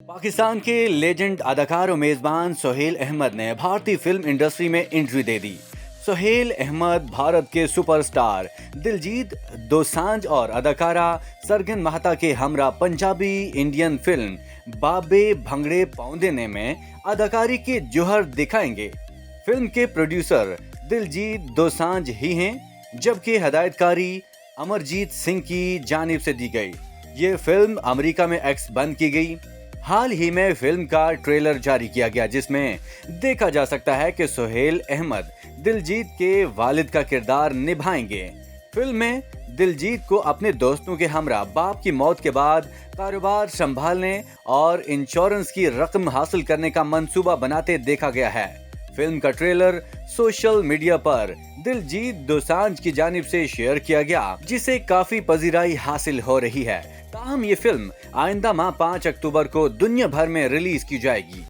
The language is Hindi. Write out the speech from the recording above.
पाकिस्तान के लेजेंड अदाकार और मेजबान सोहेल अहमद ने भारतीय फिल्म इंडस्ट्री में एंट्री दे दी। सोहेल अहमद भारत के सुपरस्टार दिलजीत दोसांझ और अदाकारा सरगन मेहता के हमरा पंजाबी इंडियन फिल्म बाबे भंगड़े पौंदेने में अदाकारी के जौहर दिखाएंगे। फिल्म के प्रोड्यूसर दिलजीत दोसांझ ही हैं, जबकि हदायतकारी अमरजीत सिंह की जानिब से दी गई। ये फिल्म अमेरिका में एक्स बंद की गई। हाल ही में फिल्म का ट्रेलर जारी किया गया, जिसमें देखा जा सकता है कि सोहेल अहमद दिलजीत के वालिद का किरदार निभाएंगे। फिल्म में दिलजीत को अपने दोस्तों के हमरा बाप की मौत के बाद कारोबार संभालने और इंश्योरेंस की रकम हासिल करने का मंसूबा बनाते देखा गया है। फिल्म का ट्रेलर सोशल मीडिया पर दिलजीत दोसांझ की जानिब से शेयर किया गया, जिसे काफी पजीराई हासिल हो रही है। ताहम ये फिल्म आइंदा माह 5 अक्टूबर को दुनिया भर में रिलीज की जाएगी।